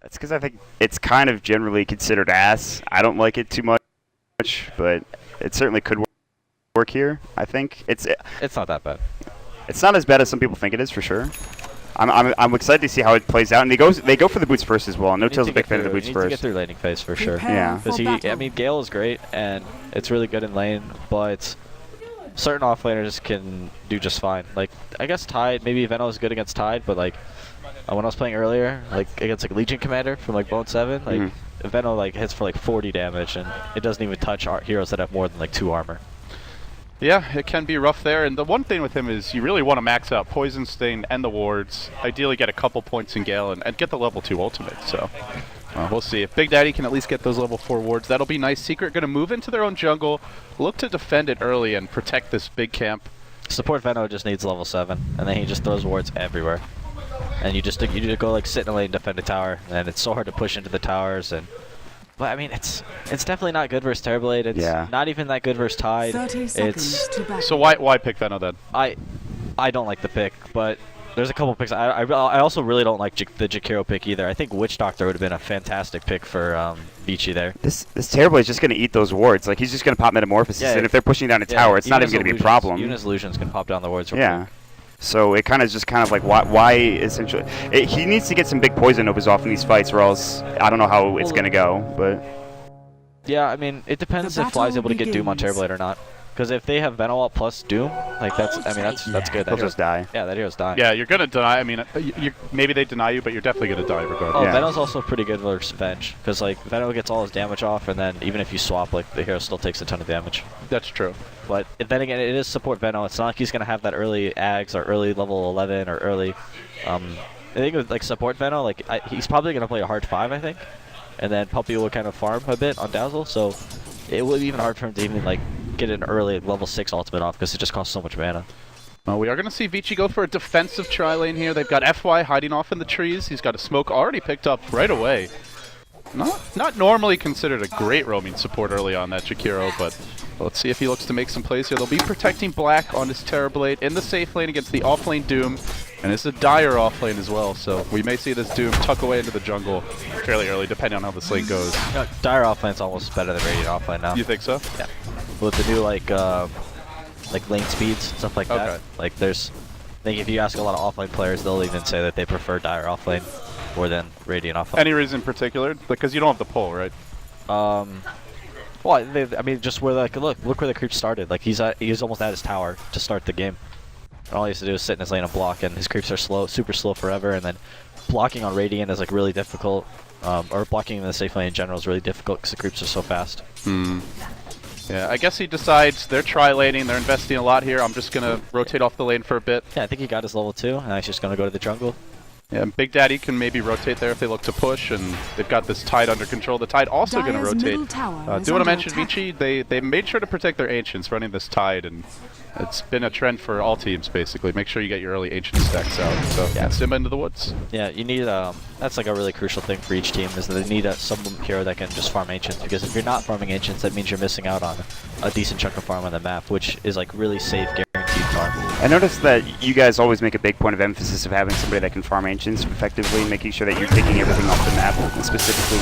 That's because I think it's kind of generally considered ass. I don't like it too much, but it certainly could work here. I think It's not that bad. it's not as bad as some people think it is for sure. I'm excited to see how it plays out, and they go for the boots first as well. No Tail's a big fan of the boots You need to get first. through laning phase for sure. Yeah. Because I mean, Gale is great and it's really good in lane, but certain offlaners can do just fine. Like I guess Tide, maybe Veno is good against Tide, but like when I was playing earlier, like against like Legion Commander from like Bone 7, like Veno like hits for like 40 damage, and it doesn't even touch our heroes that have more than like 2 armor. Yeah, it can be rough there, and the one thing with him is you really want to max out Poison Stain and the wards, ideally get a couple points in Gale, and get the level 2 ultimate, so we'll see. If Big Daddy can at least get those level 4 wards, that'll be nice. Secret going to move into their own jungle, look to defend it early and protect this big camp. Support Veno just needs level 7, and then he just throws wards everywhere. And you just go like sit in a lane, defend a tower, and it's so hard to push into the towers. But I mean, it's definitely not good versus Terrorblade. It's not even that good versus Tide. So why pick Veno then? I don't like the pick, but there's a couple picks. I also really don't like the Jakiro pick either. I think Witch Doctor would have been a fantastic pick for Vici there. This Terrorblade is just going to eat those wards. Like he's just going to pop Metamorphosis, and if they're pushing down a tower, it's not even going to be a problem. Even his illusions can pop down the wards. Real quick. So it kind of like why essentially he needs to get some big poison novas off in these fights, or else I don't know how it's gonna go. But yeah, I mean it depends if Fly's able to get Doom on Terrorblade or not. Because if they have Veno up plus Doom, like that's good. They'll just die. Yeah, that hero's dying. Yeah, you're gonna die. I mean, maybe they deny you, but you're definitely gonna die regardless. Oh, Veno's also pretty good versus Venge, because like Veno gets all his damage off, and then even if you swap, like the hero still takes a ton of damage. That's true. But then again, it is support Veno. It's not like he's gonna have that early Ags or early level 11 or early. I think with like support Veno, like he's probably gonna play a hard 5, I think, and then Puppy will kind of farm a bit on Dazzle, so it will be even hard for him to even like get an early level 6 ultimate off because it just costs so much mana. We are going to see Vici go for a defensive tri-lane here. They've got FY hiding off in the trees. He's got a smoke already picked up right away. Not normally considered a great roaming support early on, that Jakiro, but let's see if he looks to make some plays here. They'll be protecting Black on his Terrorblade in the safe lane against the offlane Doom, and it's a dire offlane as well, so we may see this Doom tuck away into the jungle fairly early, depending on how this lane goes. No, dire offlane's almost better than Radiant offlane now. You think so? Yeah. With the new like lane speeds, stuff like that. Like I think if you ask a lot of offlane players, they'll even say that they prefer dire offlane more than Radiant offlane. Any reason in particular? Because you don't have the pull, right? Well, I mean, just where like look where the creep started. Like he's almost at his tower to start the game. And all he has to do is sit in his lane and block, and his creeps are slow, super slow forever. And then blocking on Radiant is like really difficult, or blocking in the safe lane in general is really difficult because the creeps are so fast. Yeah, I guess he decides they're tri-laning, they're investing a lot here. I'm just going to rotate off the lane for a bit. Yeah, I think he got his level 2, and he's just going to go to the jungle. Yeah, and Big Daddy can maybe rotate there if they look to push, and they've got this Tide under control. The Tide also going to rotate. Do want to mention, Vici, they made sure to protect their Ancients running this Tide, and it's been a trend for all teams, basically. Make sure you get your early Ancient stacks out. So, yeah, Simba into the woods. Yeah, you need, that's like a really crucial thing for each team, is that they need some hero that can just farm Ancients, because if you're not farming Ancients, that means you're missing out on a decent chunk of farm on the map, which is like really safe, guaranteed farm. I noticed that you guys always make a big point of emphasis of having somebody that can farm Ancients effectively, making sure that you're taking everything off the map, and specifically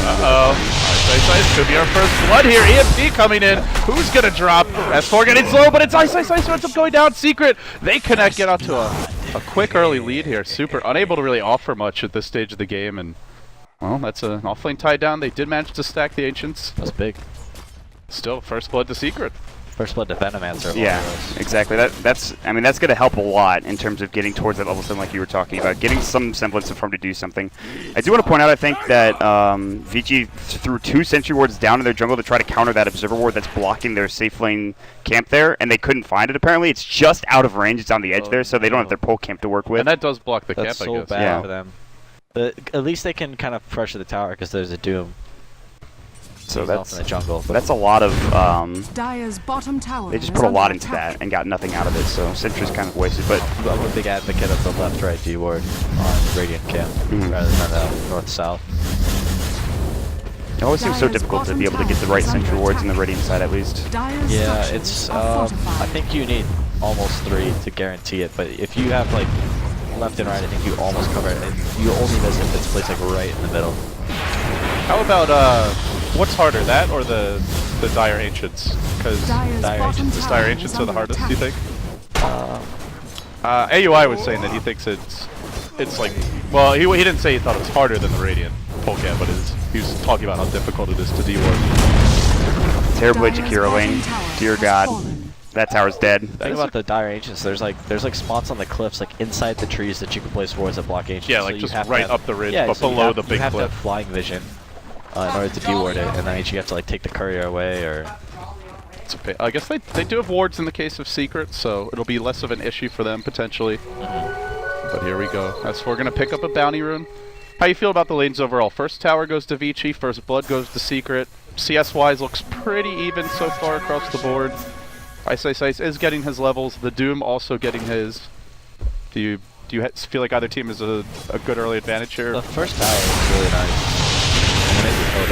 Ice could be our first blood here. EMP coming in. Who's going to drop? S4 getting slow, but it's Ice ends up going down. Secret. They connect, get out to a quick early lead here. Super unable to really offer much at this stage of the game, and well, that's an offlane tie down. They did manage to stack the Ancients. That's big. Still, first blood to Secret. First blood to Venomancer. Yeah, exactly. That's going to help a lot in terms of getting towards that level 7 like you were talking about, getting some semblance of farm to do something. I do want to point out, I think, that Vici threw 2 sentry wards down in their jungle to try to counter that observer ward that's blocking their safe lane camp there, and they couldn't find it apparently. It's just out of range. It's on the edge there, so they don't have their pole camp to work with. And that does block the camp, I guess. That's so bad for them. But at least they can kind of pressure the tower because there's a Doom. So that's in the jungle. That's a lot of. Dire's bottom tower they just put a lot into that and got nothing out of it. So Sentry's kind of wasted. But I'm a big advocate of the left-right D ward on Radiant camp rather than north-south. It always seems so difficult to be able to get the right Sentry wards in the Radiant side at least. Yeah, it's. I think you need almost 3 to guarantee it. But if you have like left and right, I think you almost cover it. And you only miss if it's placed like right in the middle. How about what's harder, that or the Dire Ancients? Because Dire's bottom the tower Dire is Ancients are the under hardest. Do you attack. think? AUI was saying that he thinks it's like, well, he didn't say he thought it was harder than the Radiant Polecat, but he was talking about how difficult it is to D-ward. Terrible Dire's Jakiro lane. bottom tower Dear has God. fallen. That tower's dead. Think about the Dire Ancients. There's like spots on the cliffs, like inside the trees that you can place wards that block Ancients. Yeah, So like you just have to right have- up the ridge, yeah, but so below the big you have to cliff. have flying vision in order to D-ward it, and then you have to like take the courier away or. I guess they do have wards in the case of secrets, so it'll be less of an issue for them potentially. But here we go. S4 gonna pick up a bounty rune. How you feel about the lanes overall? First tower goes to Vici, first blood goes to secret. CS-wise looks pretty even so far across the board. Ice is getting his levels. The Doom also getting his. Do you feel like either team is a good early advantage here? The first tower is really nice. Oh,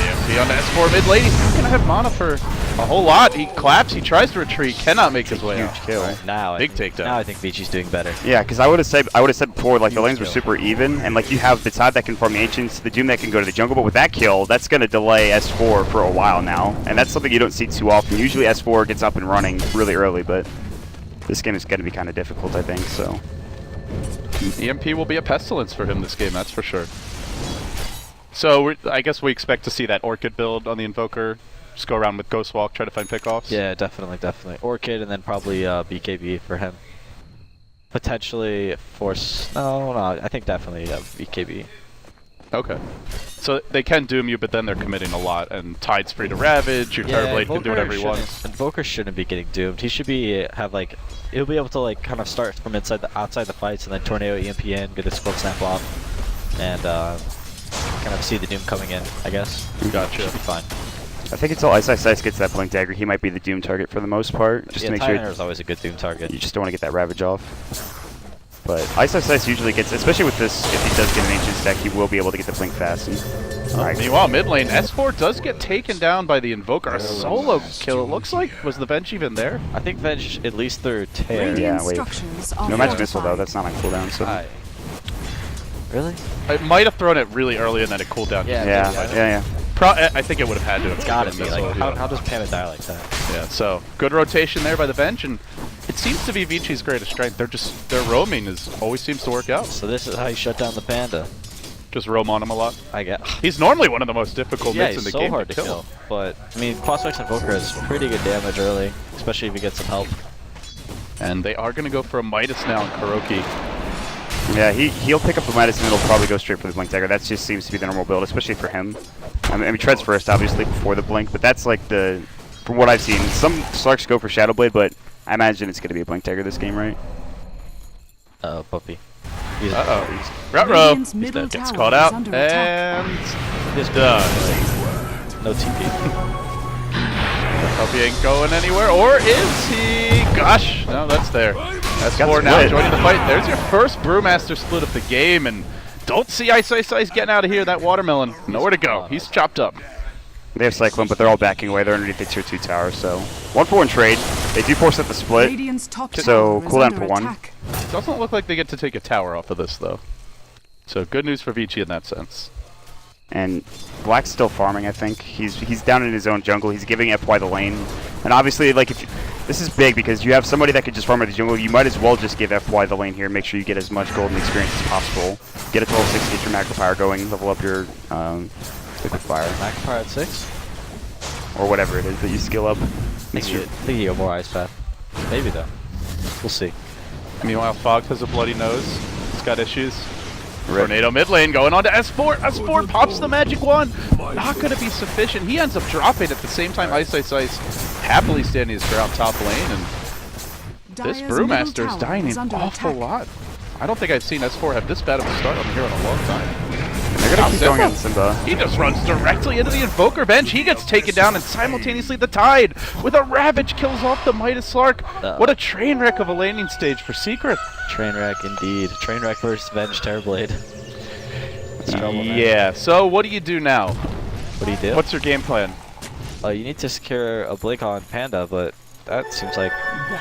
EMP on the S4 mid lane. He's not gonna have mana for a whole lot. He claps. He tries to retreat. Cannot make his way Huge out. kill. now Big I think, takedown. Now I think Vici's doing better. Yeah, because I would have said before, like the lanes were super even, and like you have the Tide that can farm the Ancients, the Doom that can go to the jungle, but with that kill, that's going to delay S4 for a while now, and that's something you don't see too often. Usually S4 gets up and running really early, but this game is going to be kind of difficult, I think. So EMP will be a pestilence for him this game, that's for sure. So I guess we expect to see that Orchid build on the Invoker. Just go around with Ghost Walk, try to find pickoffs. Yeah, definitely. Orchid and then probably BKB for him. Potentially Force. No, I think definitely BKB. Okay. So they can doom you, but then they're committing a lot, and Tide's free to Ravage, your Terrorblade can do whatever he wants. Invoker shouldn't be getting doomed. He should be he'll be able to like kind of start from outside the fights and then Tornado EMP in, get his Quick Snap off, and kind of see the Doom coming in, I guess. Gotcha. Should be fine. I think until Ice gets that Blink Dagger, he might be the Doom target for the most part, just to make sure is always a good Doom target. you just don't want to get that Ravage off. But Ice usually gets, especially with this, if he does get an Ancient stack, he will be able to get the Blink fast. And, Meanwhile, mid lane, S4 does get taken down by the Invoker. A solo kill, it looks like. Was the Venge even there? I think Venge at least through Tear. Radiant Yeah, wait. structures are no Magic Missile fortified. though, that's not on cooldown, so... Really? It might have thrown it really early and then it cooled down. Yeah. I think it would have had to. It's gotta be. Like, how does Panda die like that? Yeah, so good rotation there by the Venge, and it seems to be Vici's greatest strength. Their roaming always seems to work out. So this is how you shut down the Panda. Just roam on him a lot. I get. He's normally one of the most difficult Yeah, mids in he's the so game hard to kill. But I mean, Crossfix Invoker has pretty good damage early, especially if you get some help. And they are going to go for a Midas now in Kuroki. Yeah, he'll pick up the Midas and it'll probably go straight for the Blink Dagger. That just seems to be the normal build, especially for him. I mean, Treads first, obviously, before the Blink, but that's like from what I've seen, some Slarks go for Shadow Blade, but I imagine it's going to be a Blink Dagger this game, right? Puppy. Uh-oh. Ruh-roh. Radiant's middle Gets tower called is out, under attack. and it's done. No TP. Puppy ain't going anywhere, or is he? Gosh, no, that's there. That's Got 4 now split. joining the fight. There's your first Brewmaster split of the game, and don't see Ice getting out of here. That Watermelon, nowhere to go. He's chopped up. They have Cyclone, but they're all backing away. They're underneath the tier 2 tower, so 1-4 in trade. They do force at the split, Radiant's top so tower is cooldown under for 1. attack. Doesn't look like they get to take a tower off of this, though. So good news for Vici in that sense. And Black's still farming, I think. He's down in his own jungle. He's giving FY the lane. And obviously, like, this is big because you have somebody that could just farm at the jungle. You might as well just give FY the lane here. Make sure you get as much golden experience as possible. Get a 12-6, get your Macro Power going, level up your Liquid Fire. Macro Power at 6? Or whatever it is that you skill up. I think you get more Ice Path. Maybe, though. We'll see. Meanwhile, Fog has a bloody nose. He's got issues. Rip. Tornado mid lane going on to S4. S4 pops the magic wand. Not going to be sufficient. He ends up dropping at the same time. Ice happily standing his ground top lane. And this Dire's Brewmaster middle is tower dying is an under awful attack. lot. I don't think I've seen S4 have this bad of a start on here in a long time. And they're going to keep going on Simba. He just runs directly into the Invoker bench. He gets taken down, and simultaneously the Tide with a Ravage kills off the Midas Slark. What a train wreck of a landing stage for Secret. Trainwreck, indeed. Trainwreck versus Venge Terrorblade. It's trouble, man. Yeah, so what do you do now? What do you do? What's your game plan? You need to secure a Blink on Panda, but that seems like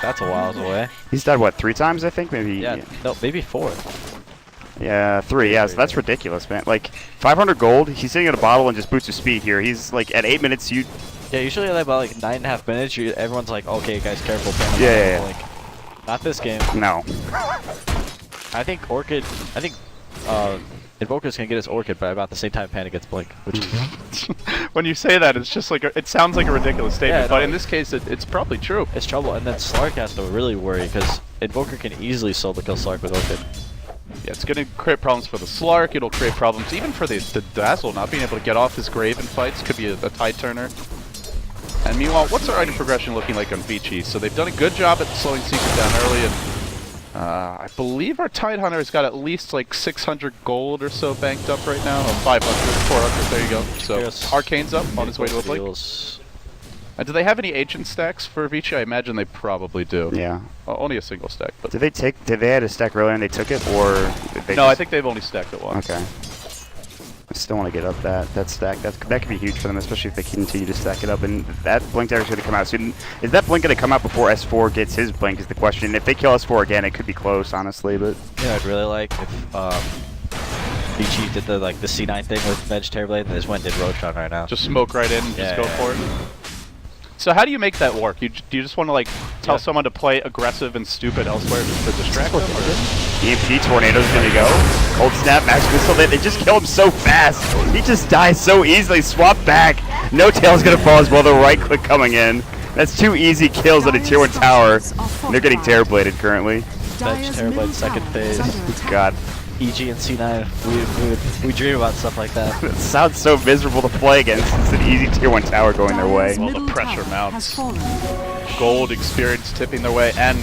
that's a while away. He's died, what, 3 times, I think? Maybe. Yeah, no, maybe 4. Yeah, 3. Yeah, so that's ridiculous, man. Like 500 gold. He's sitting at a bottle and just boosts his speed here. He's like at 8 minutes. Yeah, usually at about like 9.5 minutes, everyone's like, okay, guys, careful. Yeah. Like, not this game. No. I think Invoker's gonna get his Orchid, but about the same time Panda gets Blink, which is When you say that, it's just like it sounds like a ridiculous statement, Yeah, but no. in this case, it's probably true. it's trouble. And then Slark has to really worry because Invoker can easily solo kill Slark with Orchid. Yeah, it's going to create problems for the Slark. It'll create problems even for the Dazzle not being able to get off his grave in fights. Could be a tide turner. And meanwhile, what's our item progression looking like on Vici? So they've done a good job at slowing Secret down early, and I believe our Tide Hunter has got at least like 600 gold or so banked up right now. Or 500, 400, there you go. So Yes. Arcane's up on his way to a Blink. Feels- And do they have any agent stacks for Vici? I imagine they probably do. Yeah. Only a single stack. But Did they had a stack earlier and they took it, or did they no, I just- think they've only stacked it once. Okay. I still want to get up that stack. That could be huge for them, especially if they continue to stack it up. And that blink dagger's going to come out soon. Is that blink going to come out before S4 gets his blink? Is the question. If they kill S4 again, it could be close, honestly. But Yeah, I'd really like if Vici did the C9 thing with Veg Terrorblade and just went and did Roshan right now. Just smoke right in and just Yeah, go yeah. for it. So how do you make that work? Do you just want to like tell Yeah. someone to play aggressive and stupid elsewhere just to distract them? Or? EMP Tornado's going to go. Cold Snap, Max Pistol, they just kill him so fast. He just dies so easily. Swap back. No Tail's going to fall as well. The right click coming in. That's 2 easy kills on a tier 1 tower. They're getting Terrorbladed currently. Veg Terrorblade second phase. God. EG and C9, we dream about stuff like that. It sounds so miserable to play against. It's an easy tier 1 tower going their way. Well, the pressure mounts. Gold experience tipping their way. And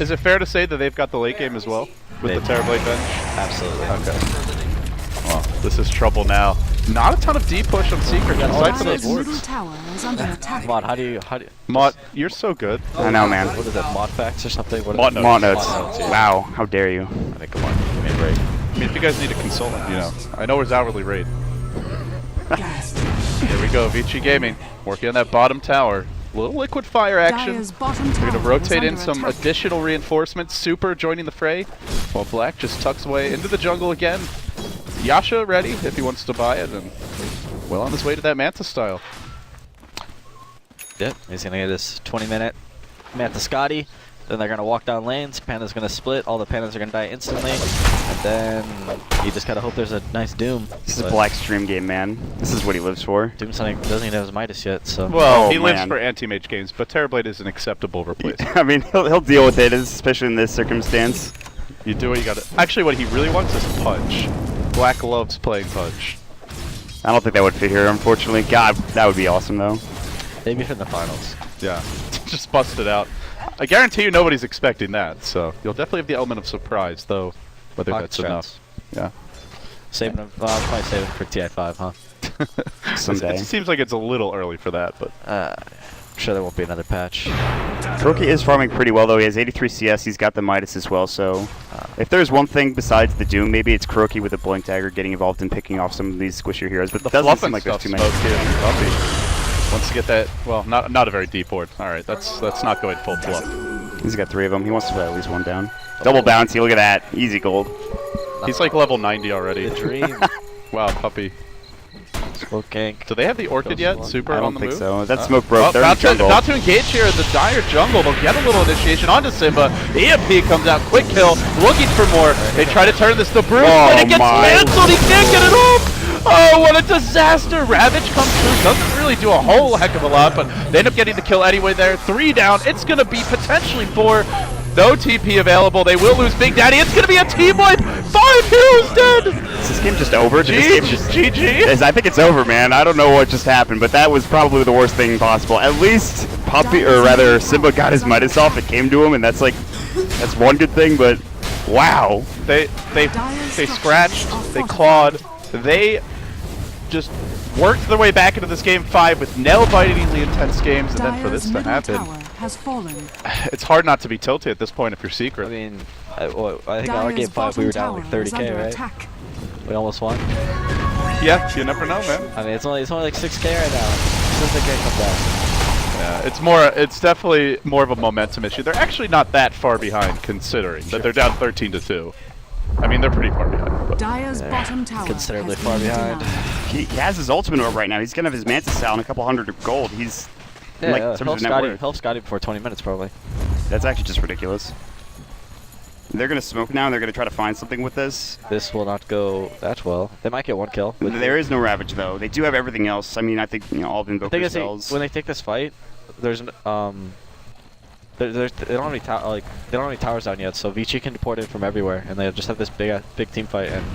is it fair to say that they've got the late game as well? With the Terrorblade bench? Absolutely. Okay. Well, this is trouble now. Not a ton of D push on Secret aside from those Dyer's wards. tower is under attack. Mod, how do you Mott, you're so good. I know, man. what is it, mod facts or something? What Mod is it? notes. Mod notes. Mod notes, yeah. Wow, how dare you. I mean, come on, give me a break. I mean, if you guys need a consultant, you know, I know his hourly rate. Here we go, Vici Gaming, working on that bottom tower. Little liquid fire action. Dyer's bottom We're tower going to rotate is in under some attack. additional reinforcements. Super joining the fray, while Black just tucks away into the jungle again. Yasha ready if he wants to buy it, and well on his way to that Manta style. Yep, he's gonna get his 20-minute Manta Scotty. Then they're gonna walk down lanes. Panda's gonna split. All the pandas are gonna die instantly. And then you just gotta hope there's a nice Doom. This is But Black's dream game, man. This is what he lives for. Doom Sonic doesn't even have his Midas yet, so. Well, Oh, he lives man. for anti-mage games, but Terrorblade is an acceptable replacement. I mean, he'll deal with it, especially in this circumstance. You do what you gotta. Actually, what he really wants is Punch. Black loves playing Punch. I don't think that would fit here, unfortunately. God, that would be awesome, though. Maybe for the finals. Yeah, just bust it out. I guarantee you nobody's expecting that, so you'll definitely have the element of surprise, though, whether Pocket that's strengths. enough. Saving him, I'll probably save it for TI5, huh? Yeah. Someday. It seems like it's a little early for that, but I'm sure there won't be another patch. Kuroki is farming pretty well, though. He has 83 CS. He's got the Midas as well, so if there's one thing besides the Doom, maybe it's Kuroki with a Blink Dagger getting involved in picking off some of these squishier heroes, but the it doesn't fluff seem and like there's stuff too many. smoke here. Puppy wants to get that. Well, not a very deep board. All right, that's not going full fluff. He's got 3 of them. He wants to put at least 1 down. Double bouncy, look at that. Easy gold. He's like level 90 already. The dream. Wow, puppy. Smoke gank. Do they have the Orchid Goes yet? one. Super I on don't the think move? so. That smoke broke. They're in About the jungle. to engage here in the Dire jungle. They'll get a little initiation onto Simba. EMP comes out, quick kill, looking for more. They try to turn this to Bruce, Oh but it gets my. cancelled. He can't get it off. Oh, what a disaster. Ravage comes through. Doesn't really do a whole heck of a lot, but they end up getting the kill anyway there. 3 down. It's going to be potentially 4. No TP available. They will lose Big Daddy. It's going to be a team wipe. 5 heroes dead. Is this game just over? Did this game just... GG. I think it's over, man. I don't know what just happened, but that was probably the worst thing possible. At least Puppy, or rather Simba, got his Midas off. It came to him, and that's one good thing. But wow, They scratched, they clawed, they just worked their way back into this game 5 with nail-bitingly intense games, and then for this to happen, Has fallen. it's hard not to be tilted at this point if you're I Secret. mean, I think our Dyer's game 5 we were down like bottom tower is 30k, under right? attack. We almost won. Yeah, you never know, man. I mean, it's only like 6k right now. Since the game comes out. Yeah, it's definitely more of a momentum issue. They're actually not that far behind, considering that they're down 13-2. I mean, they're pretty far behind. But. Dire's bottom tower Considerably has far been behind. denied. He has his ultimate orb right now. He's gonna have his Mantis Style and a couple hundred of gold. He's Yeah, like, yeah. in terms Help of net Scotty, worth. help Scotty before 20 minutes probably. That's actually just ridiculous. They're gonna smoke now, and they're gonna try to find something with this. This will not go that well. They might get 1 kill. There is no Ravage though. They do have everything else. I mean, I think all the The thing Invoker is, spells. when they take this fight, there's they don't have any they don't have any towers down yet, so Vici can port in from everywhere, and they just have this big team fight, and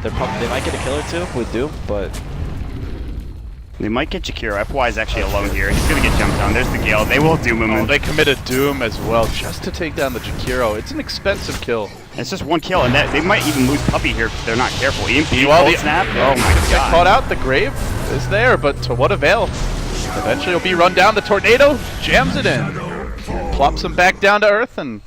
they might get a kill or two with Doom, but They might get Jakiro. FY is actually alone here. He's gonna get jumped on. There's the Gale. They will Doom him. Oh, they committed Doom as well just to take down the Jakiro. It's an expensive kill. It's just 1 kill, and they might even lose Puppy here if they're not careful. EMP, Well, cold the- snap. Yeah, Oh my Get caught god. out. The grave is there, but to what avail? Eventually, he'll be run down. The tornado jams it in, plops him back down to earth, and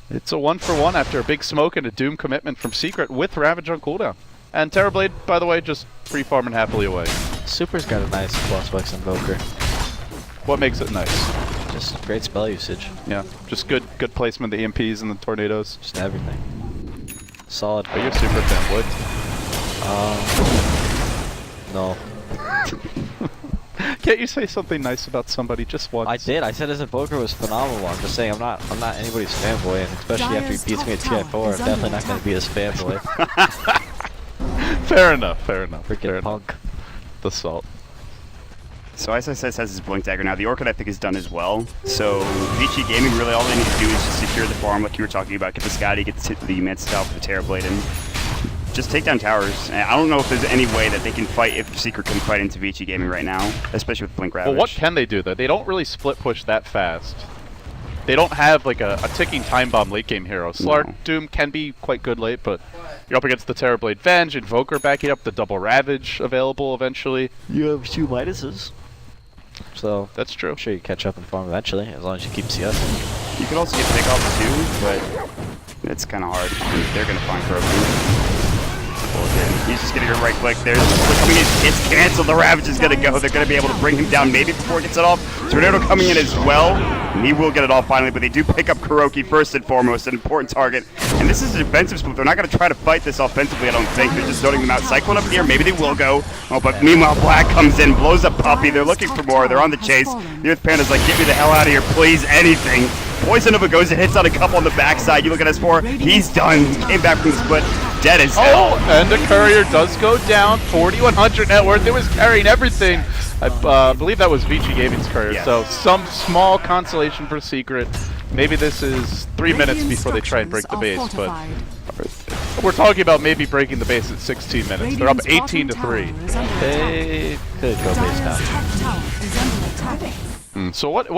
it's a 1-for-1 after a big smoke and a Doom commitment from Secret with Ravage on cooldown. And Terrorblade, by the way, just free farming happily away. Super's got a nice plus Vex Invoker. What makes it nice? Just great spell usage. Yeah, just good placement of the EMPs and the tornadoes. Just everything. Solid. Are you a Super fan, Wood? No. Can't you say something nice about somebody just once? I did. I said his Invoker was phenomenal. I'm just saying I'm not anybody's fanboy, and especially after he beats me at TI4, I'm definitely not going to be his fanboy. Fair enough, fair enough. Freaking fair punk. Enough. The salt. So ISS has his Blink Dagger now. The Orchid I think is done as well. So Vici Gaming, really all they need to do is just secure the farm like you were talking about. Get the Scotty, get the Mantis Style for the Terrorblade, and just take down towers. And I don't know if there's any way that they can fight, if Secret can fight into Vici Gaming right now, especially with Blink Ravage. Well, what can they do though? They don't really split push that fast. They don't have like a ticking time bomb late game hero. Slark, No. Doom can be quite good late, but you're up against the Terrorblade Venge, Invoker backing up, the double Ravage available eventually. You have 2 Midases. So That's true. I'm sure you catch up in farm eventually, as long as you keep CS. You could also get pickoffs too, but it's kind of hard. They're going to find Krogan. He's just going to go right click. There's the split coming in. It's canceled. The Ravage is going to go. They're going to be able to bring him down maybe before it gets it off. Tornado coming in as well. And he will get it off finally, but they do pick up Kuroki first and foremost, an important target. And this is a defensive split. They're not going to try to fight this offensively, I don't think. They're just zoning them out. Cyclone up here. Maybe they will go. Oh, but meanwhile, Black comes in, blows up Puppy. They're looking for more. They're on the chase. The Earth Panda's like, get me the hell out of here, please. Anything. Poison Nova goes and hits on a couple on the backside. You look at S4. He's done. He came back from the split. Dead as hell. Oh, and the courier does go down. 4,100 net worth. It was carrying everything. I believe that was Vici Gaming's courier. Yes. So some small consolation for Secret. Maybe this is 3 minutes before they try and break the base, but we're talking about maybe breaking the base at 16 minutes. They're up 18 to 3. They could go base now. So what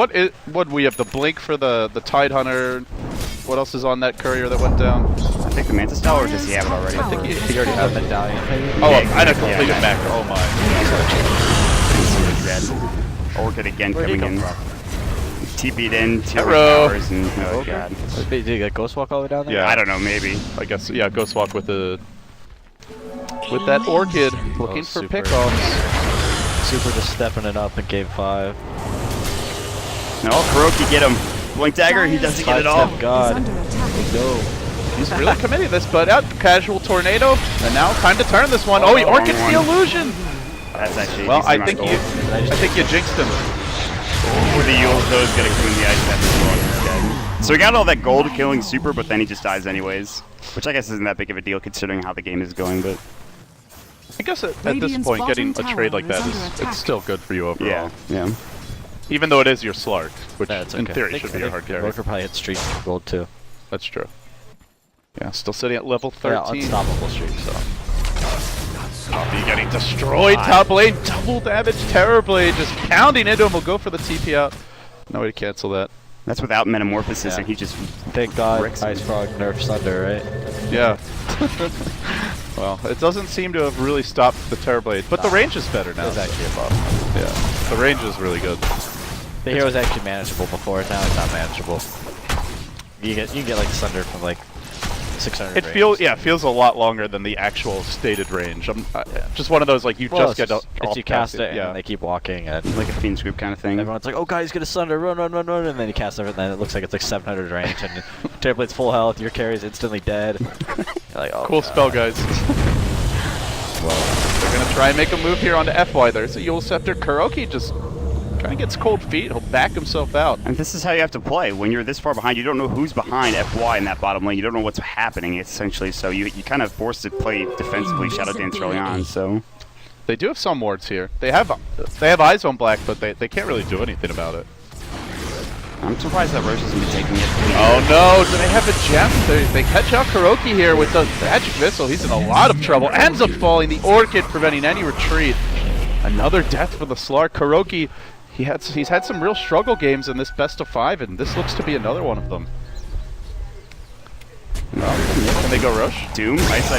we have? The blink for the Tide Hunter. What else is on that courier that went down? I think the Mantis Style, or does he have it already? I think he already have medallion. Oh, Yeah, and a yeah, completed yeah. macro. Oh my. Orchid again Where'd he coming come in. from? TP'd in, 2 Hello. towers, and oh god. Did you get Ghost Walk all the way down there? Yeah. I don't know, maybe. I guess yeah. Ghost Walk with that Orchid looking for super. pickoffs. Super just stepping it up in game 5. No, Kuroki get him. Blink Dagger, he doesn't get it all. God. Go. He's really committing this, but out casual tornado, and now time to turn this one. Oh, he wrong Orchid's the one. illusion. That's actually Well, I decent think amount of you jinxed him. gold. With the Yule's those gonna clean the ice after the one is dead. So we got all that gold killing Super, but then he just dies anyways. Which I guess isn't that big of a deal considering how the game is going, but I guess at this Radiant's point, bottom getting a trade tower like that is under is attack. it's still good for you overall. yeah, yeah. Even though it is your Slark, which Yeah, it's in okay. theory should be your hard carry. Invoker probably hit streak for gold too. That's true. Yeah, still sitting at level Yeah, 13. unstoppable streak, so. Puppy getting destroyed. Top lane, double damage. Terrorblade just pounding into him. We'll go for the TP out. No way to cancel that. That's without Metamorphosis, Yeah. and he just Thank God Bricks him. Ice Frog nerfs Thunder, right? Yeah. Well, it doesn't seem to have really stopped the Terrorblade, but the range is better now. It's actually a buff. Yeah, the range is really good. The hero was actually manageable before, now it's not manageable. You can get like Thunder from like 600 It range. feels a lot longer than the actual stated range. Just one of those like you Well, just get off it's you past cast it, yeah. and they keep walking, and Like a Fiend's Group kind of thing. everyone's like, "Oh, God, he's gonna sunder, run, run, run, run!" And then you cast everything, and it looks like it's like 700 range, and Terrorblade's full health. Your carry's instantly dead. You're like, oh, Cool God. spell, guys. They're gonna try and make a move here onto FY. There's a Yule Scepter. Kuroki just kind of gets cold feet. He'll back himself out. And this is how you have to play. When you're this far behind, you don't know who's behind FY in that bottom lane. You don't know what's happening, essentially. So you kind of forced to play defensively Shadow Dance early on. So They do have some wards here. They have eyes on black, but they can't really do anything about it. I'm surprised that Roche hasn't been taking it. Oh no, do they have a gem? They catch out Kuroki here with the magic missile. He's in a lot of trouble. Ends up falling. The Orchid preventing any retreat. Another death for the Slark. Kuroki, he's had some real struggle games in this best of 5, and this looks to be another one of them. Can they go Roche? Doom, Ice,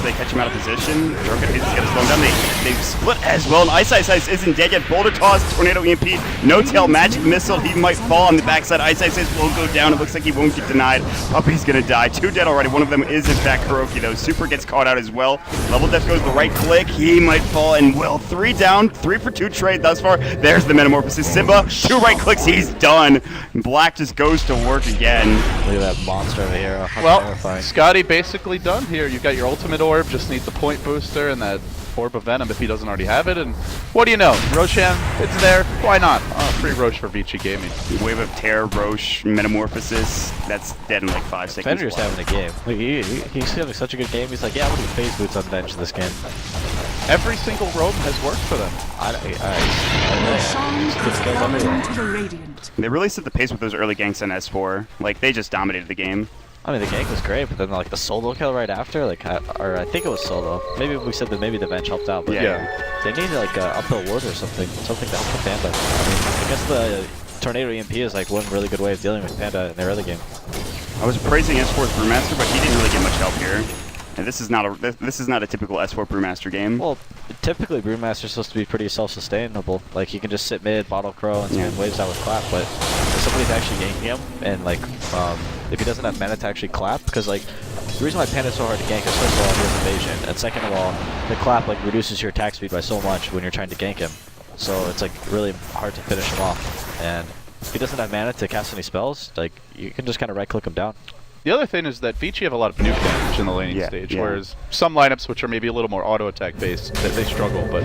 they catch him out of position. Rocket is going to slow him down. They split as well, and Ice isn't dead yet. Boulder Toss, Tornado EMP, No Tail, Magic Missile. He might fall on the backside. Ice will go down. It looks like he won't get denied. Puppy's going to die. 2 dead already. One of them is, in fact, Kuroki, though. Super gets caught out as well. Level Death goes the right click. He might fall, and will. 3 down, 3 for 2 trade thus far. There's the Metamorphosis. Simba, 2 right clicks. He's done. Black just goes to work again. Look at that monster of a hero. How Well, terrifying. Scotty basically done here. You got your ultimate orb, just need the point booster and that orb of venom if he doesn't already have it. And what do you know? Roshan, it's there. Why not? Free Roche for Vici Gaming. Wave of Terror, Roche, Metamorphosis. That's dead in like 5 seconds. Fenrir's having a game. Like, he's having such a good game. He's like, yeah, I'm gonna do phase boots on bench this game. Every single roam has worked for them. Shines Good skills down everywhere. into the radiant. They really set the pace with those early ganks on S4. Like, they just dominated the game. I mean, the gank was great, but then like the solo kill right after, like, or I think it was solo. Maybe we said that maybe the bench helped out, but Yeah. they needed like uphill wood or something to help the Panda. I mean, I guess the Tornado EMP is like one really good way of dealing with Panda in their early game. I was praising S4's Brewmaster, but he didn't really get much help here. And this is not a typical S4 Brewmaster game. Well, typically Brewmaster's supposed to be pretty self-sustainable. Like, he can just sit mid, bottle crow, and spin waves out with clap, but if somebody's actually ganking him, and like, if he doesn't have mana to actually clap, because like, the reason why Panda's so hard to gank is first of all, he has evasion, and second of all, the clap like reduces your attack speed by so much when you're trying to gank him. So it's like really hard to finish him off. And if he doesn't have mana to cast any spells, like, you can just kind of right-click him down. The other thing is that Vici have a lot of nuke damage in the laning stage, whereas some lineups which are maybe a little more auto-attack based, they struggle, but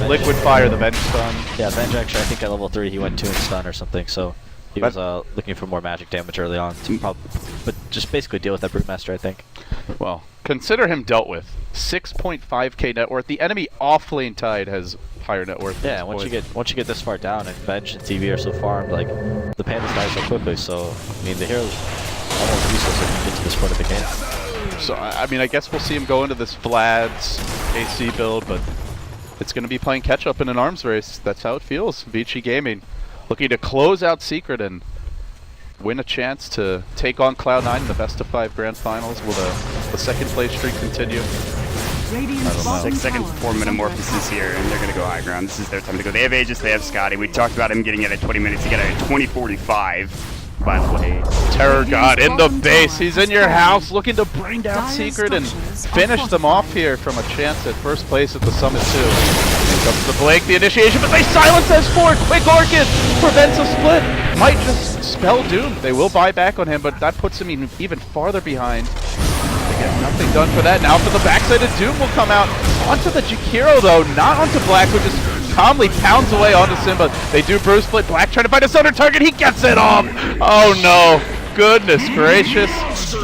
Liquid Fire, the Venge Stun. Yeah, Venge actually, I think at level 3 he went 2 in stun or something, so he was looking for more magic damage early on, to but just basically deal with that Brewmaster, I think. Well, consider him dealt with. 6.5k net worth. The enemy off-lane tide has higher net worth. Yeah, once you get this far down and Venge and TV are so farmed, like, the Pandas die so quickly, so, I mean, the hero's almost useless if you get to this part of the game. So, I mean, I guess we'll see him go into this Vlad's AC build, but it's going to be playing catch-up in an arms race. That's how it feels. Vici Gaming looking to close out Secret and win a chance to take on Cloud9 in the best of 5 grand finals. Will the second place streak continue? Radiant's bottom 6 seconds tower before is under Metamorphosis attack. here, and they're going to go high ground. This is their time to go. They have Aegis, they have Scotty. We talked about him getting it at 20 minutes. He got it at 20:45. By the way, Terror God in the base. He's in your house looking to bring down Secret and finish them off here from a chance at first place at the Summit 2. Here comes the Blake, the initiation, but they silence S4. Quick Orchid prevents a split. Might just spell Doom. They will buy back on him, but that puts him even farther behind. They get nothing done for that. Now for the backside of Doom will come out. Onto the Jakiro though, not onto Black, who just calmly pounds away onto Simba. They do brew split. Black trying to find a center target. He gets it off. Oh no. Goodness gracious.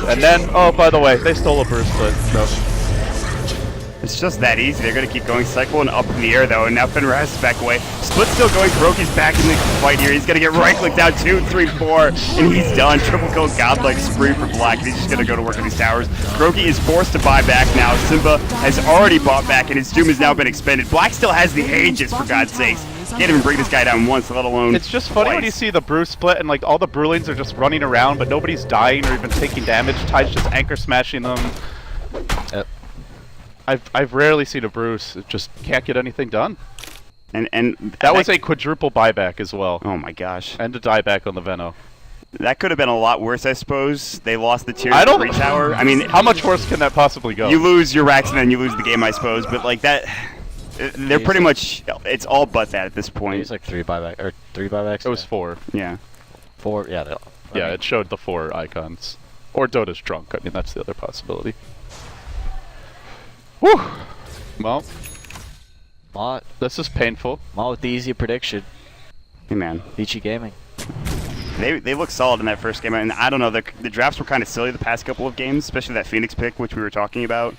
And then, oh, by the way, they stole a brew split. So. it's just that easy. They're going to keep going. Cyclone up in the air, though, and now Fenrir has to back away. Split still going. Kuroki's back in the fight here. He's going to get right-clicked down 2, 3, 4, and he's done. Triple kill godlike spree for Black, and he's just going to go to work on these towers. Kuroki is forced to buy back now. Simba has already bought back, and his Doom has now been expended. Black still has the Aegis, for God's sakes. Can't even bring this guy down once, let alone It's just funny when you see the brew split and like all the brewlings are just running around, but nobody's dying or even taking damage. Tide's just anchor smashing them. Yep. I've rarely seen a brew just can't get anything done. And That was a quadruple buyback as well, oh my gosh. and a dieback on the Veno. That could have been a lot worse, I suppose. They lost the tier I don't- 3 tower. I mean, How much worse can that possibly go? you lose your racks and then you lose the game, I suppose. But like that, they're pretty much. It's all but that at this point. It's like 3 buyback or 3 buybacks. It was 4. Yeah. 4. Yeah. Yeah, it showed the 4 icons. Or Dota's drunk. I mean, that's the other possibility. Whew. Well, Mott this is painful. with the easy prediction. Hey man, Vici Gaming. they look solid in that first game, and I don't know. The drafts were kind of silly the past couple of games, especially that Phoenix pick, which we were talking about.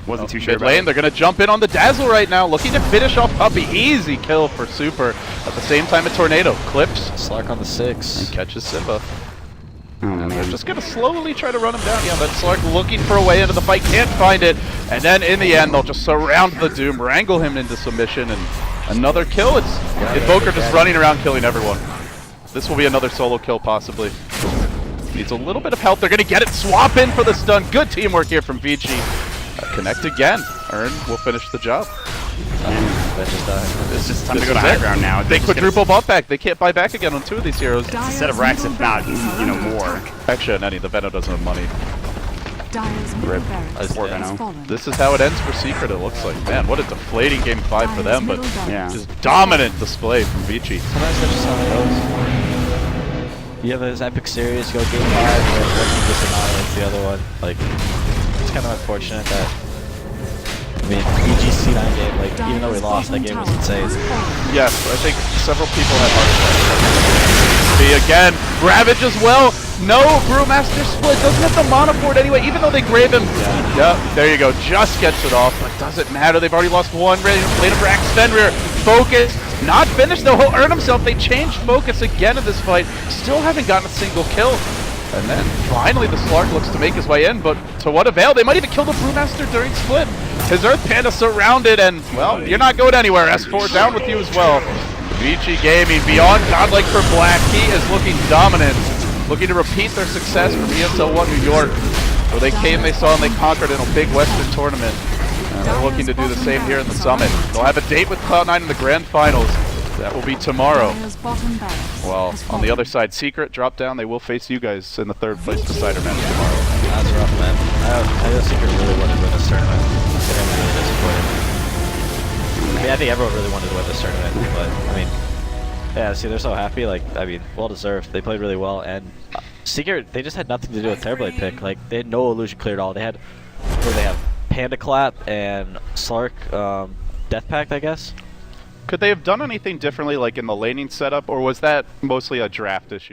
Wasn't too sure Mid about. lane, they're going to jump in on the Dazzle right now, looking to finish off Puppy. Easy kill for Super. At the same time, a Tornado clips Slark on the 6. and catches Simba. Oh And they're man. just going to slowly try to run him down. Yeah, but Slark looking for a way into the fight, can't find it. And then in the end, they'll just surround the Doom, wrangle him into submission, and another kill. It's Invoker just running around killing everyone. This will be another solo kill, possibly. Needs a little bit of help. They're going to get it. Swap in for the stun. Good teamwork here from Vici. Connect again. Earn will finish the job. That just died. It's just time to This go to is high it. ground now. They Just get quadruple buff back. They can't buy back again on 2 of these heroes. a set of racks, if not, more. Actually, on any, the Venom doesn't have money. Dyer's middle Rip. barracks Poor has Venom. fallen. This is how it ends for Secret, it looks like. Man, what a deflating game 5 for them, but Yeah. just dominant display from Vici. Sometimes that's just how it goes. You have this epic series, go game 5, and one just annihilates the other one. Like, it's kind of unfortunate that. I mean, VG's C9 game, like, even though we lost, that game was insane. Yes, I think several people had heart attacks. B again, Ravage as well. No Brewmaster split, doesn't have the mana for it anyway, even though they grave him. Yep, there you go, just gets it off, but doesn't matter. They've already lost one. Lane of Rax, Fenrir, focus, not finished though. He'll earn himself. They changed focus again in this fight. Still haven't gotten a single kill. And then finally the Slark looks to make his way in, but to what avail? They might even kill the Brewmaster during split. His Earth Panda surrounded, and well, you're not going anywhere. S4 down with you as well. Vici Gaming beyond godlike for Black. He is looking dominant, looking to repeat their success from ESL 1 New York, where they came, they saw, and they conquered in a big Western tournament. And they're looking to do the same here in the Summit. They'll have a date with Cloud9 in the Grand Finals. That will be tomorrow. Dyer's bottom barracks Well, has on the fallen. other side, Secret drop down. They will face you guys in the 3rd place decider match tomorrow. That's rough, man. I know Secret really wanted to win this tournament. I think I'm really disappointed. I mean, I think everyone really wanted to win this tournament, but, I mean, yeah, see, they're so happy. Like, I mean, well deserved. They played really well, and Secret, they just had nothing to do with Terrorblade pick. Like, they had no illusion clear at all. They had, what do they have? Panda Clap and Slark Death Pact, I guess. Could they have done anything differently, like in the laning setup, or was that mostly a draft issue?